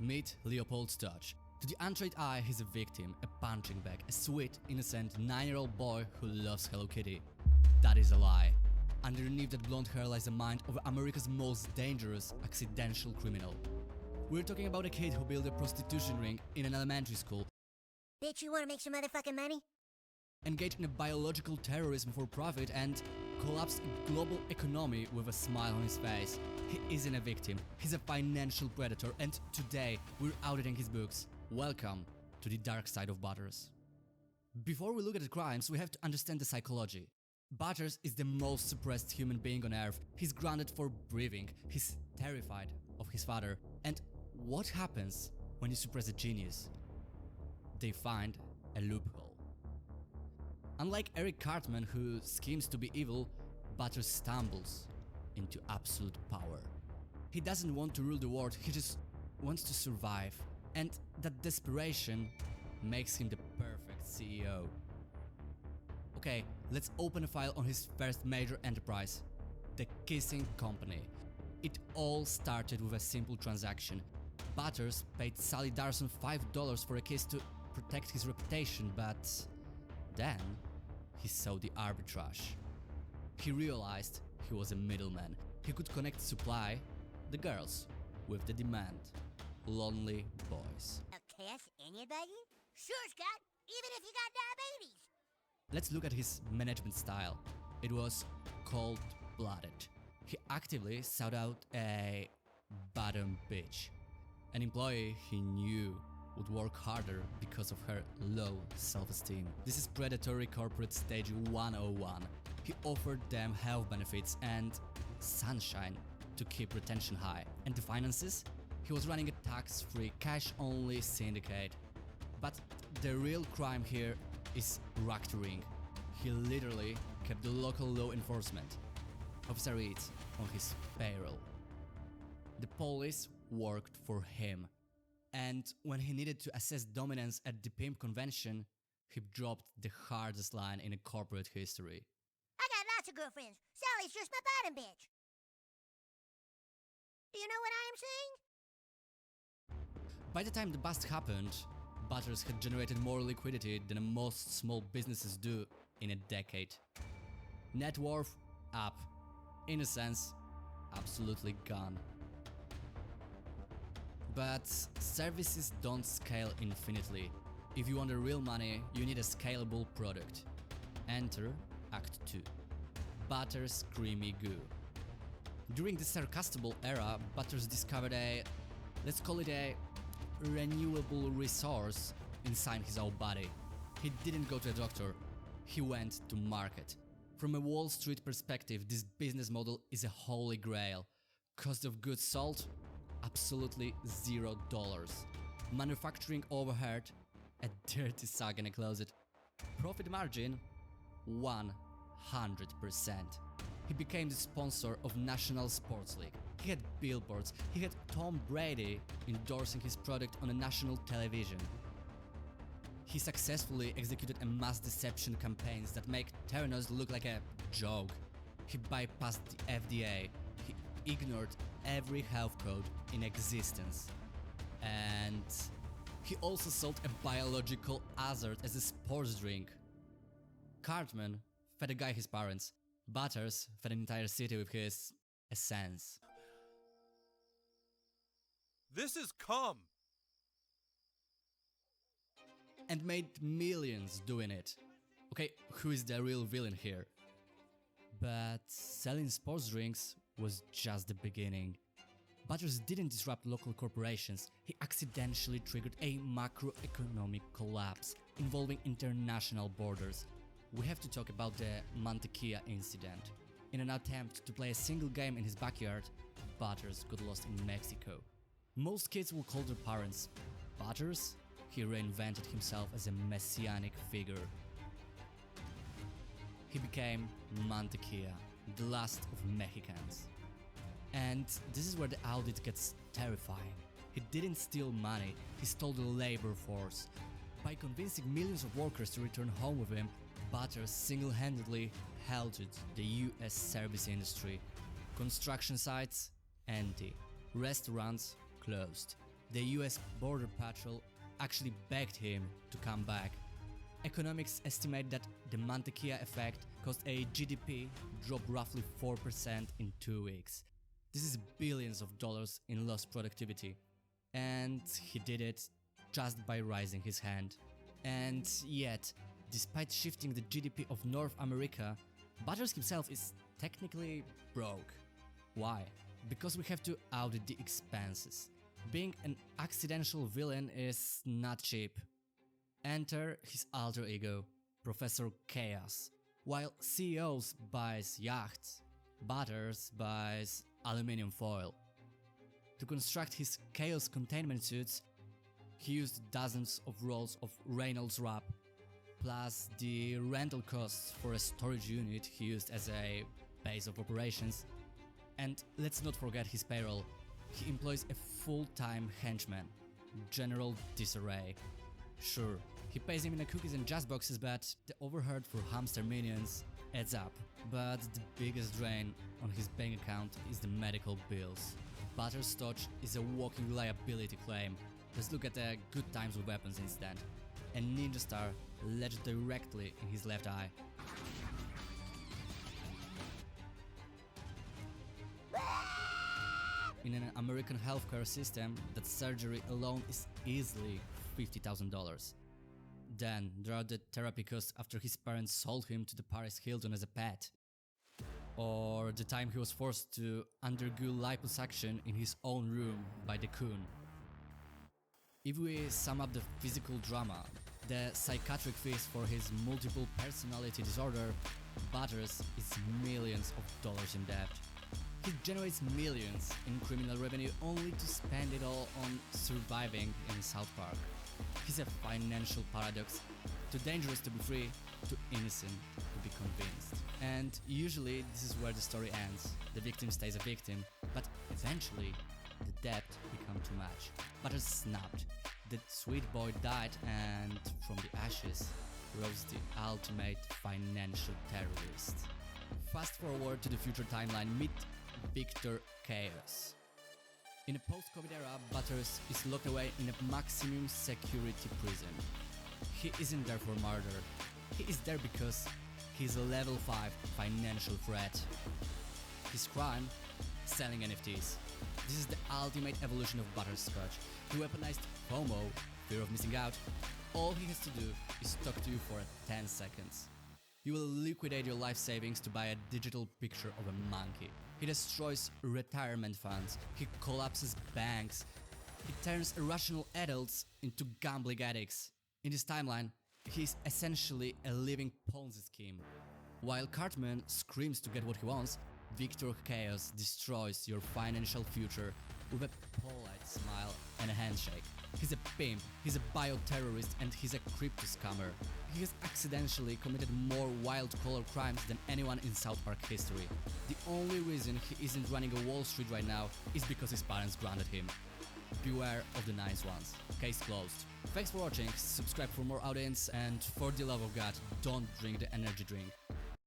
Meet Leopold Stotch. To the untrained eye, he's a victim, a punching bag, a sweet, innocent 9-year-old boy who loves Hello Kitty. That is a lie. Underneath that blonde hair lies the mind of America's most dangerous accidental criminal. We're talking about a kid who built a prostitution ring in an elementary school. Bitch, you wanna make some motherfucking money? Engaged in a biological terrorism for profit and collapsed a global economy with a smile on his face. He isn't a victim, he's a financial predator, and today we're auditing his books. Welcome to the dark side of Butters. Before we look at the crimes, we have to understand the psychology. Butters is the most suppressed human being on earth. He's grounded for breathing, he's terrified of his father. And what happens when you suppress a genius? They find a loophole. Unlike Eric Cartman, who schemes to be evil, Butters stumbles into absolute power. He doesn't want to rule the world, he just wants to survive. And that desperation makes him the perfect CEO. Okay, let's open a file on his first major enterprise, the Kissing Company. It all started with a simple transaction. Butters paid Sally Darson $5 for a kiss to protect his reputation, but then he saw the arbitrage. He realized he was a middleman. He could connect supply, the girls, with the demand, lonely boys. A kiss anybody? Sure, Scott, even if you got diabetes. Let's look at his management style. It was cold-blooded. He actively sought out a bottom bitch, an employee he knew would work harder because of her low self-esteem. This is predatory corporate stage 101. He offered them health benefits and sunshine to keep retention high. And the finances? He was running a tax-free, cash-only syndicate. But the real crime here is racketeering. He literally kept the local law enforcement, Officer Eads, on his payroll. The police worked for him. And when he needed to assess dominance at the pimp convention, he dropped the hardest line in a corporate history. I got lots of girlfriends. Sally's just my bottom bitch. Do you know what I am saying? By the time the bust happened, Butters had generated more liquidity than most small businesses do in a decade. Net worth up. Innocence absolutely gone. But services don't scale infinitely. If you want the real money, you need a scalable product. Enter Act 2. Butters Creamy Goo. During the sarcastable era, Butters discovered let's call it a renewable resource inside his own body. He didn't go to a doctor, he went to market. From a Wall Street perspective, this business model is a holy grail. Cost of goods sold? Absolutely $0. Manufacturing overhead? A dirty sack in a closet. Profit margin? 100%. He became the sponsor of National Sports League. He had billboards. He had Tom Brady endorsing his product on a national television. He successfully executed a mass deception campaigns that make Theranos look like a joke. He bypassed the FDA. He ignored every health code in existence. And he also sold a biological hazard as a sports drink. Cartman fed a guy his parents. Butters fed an entire city with his essence. This is cum! And made millions doing it. Okay, who is the real villain here? But selling sports drinks was just the beginning. Butters didn't disrupt local corporations, he accidentally triggered a macroeconomic collapse involving international borders. We have to talk about the Mantequilla incident. In an attempt to play a single game in his backyard, Butters got lost in Mexico. Most kids will call their parents. Butters? He reinvented himself as a messianic figure. He became Mantequilla, the last of Mexicans. And this is where the audit gets terrifying. He didn't steal money, he stole the labor force. By convincing millions of workers to return home with him, Butters single-handedly halted the US service industry. Construction sites empty, restaurants closed. The US Border Patrol actually begged him to come back. Economics estimate that the Mantequilla effect caused a GDP drop roughly 4% in 2 weeks. This is billions of dollars in lost productivity. And he did it just by raising his hand. And yet, despite shifting the GDP of North America, Butters himself is technically broke. Why? Because we have to audit the expenses. Being an accidental villain is not cheap. Enter his alter ego, Professor Chaos. While CEOs buys yachts, Butters buys aluminum foil. To construct his chaos containment suits, he used dozens of rolls of Reynolds wrap, plus the rental costs for a storage unit he used as a base of operations. And let's not forget his payroll. He employs a full-time henchman, General Disarray. Sure, he pays him in the cookies and jazz boxes, but the overhead for hamster minions adds up. But the biggest drain on his bank account is the medical bills. Butters Stotch is a walking liability claim. Let's look at the good times with weapons instead. A ninja star lodged directly in his left eye. In an American healthcare system, that surgery alone is easily $50,000. Then there are the therapy costs after his parents sold him to the Paris Hilton as a pet. Or the time he was forced to undergo liposuction in his own room by the coon. If we sum up the physical drama, the psychiatric fees for his multiple personality disorder, Butters is millions of dollars in debt. He generates millions in criminal revenue only to spend it all on surviving in South Park. He's a financial paradox, too dangerous to be free, too innocent to be convinced. And usually this is where the story ends. The victim stays a victim, but eventually the debt becomes too much. Butters snapped. The sweet boy died, and from the ashes rose the ultimate financial terrorist. Fast forward to the future timeline, meet Victor Chaos. In a post-COVID era, Butters is locked away in a maximum security prison. He isn't there for murder. He is there because he's a level 5 financial threat. His crime? Selling NFTs. This is the ultimate evolution of Butters Stotch. He weaponized FOMO, fear of missing out. All he has to do is talk to you for 10 seconds. He will liquidate your life savings to buy a digital picture of a monkey. He destroys retirement funds. He collapses banks. He turns irrational adults into gambling addicts. In this timeline, he is essentially a living Ponzi scheme. While Cartman screams to get what he wants, Victor Chaos destroys your financial future with a polite smile and a handshake. He's a pimp, he's a bioterrorist, and he's a crypto scammer. He has accidentally committed more white-collar crimes than anyone in South Park history. The only reason he isn't running a Wall Street right now is because his parents granted him. Beware of the nice ones. Case closed. Thanks for watching, subscribe for more audience, and for the love of God, don't drink the energy drink.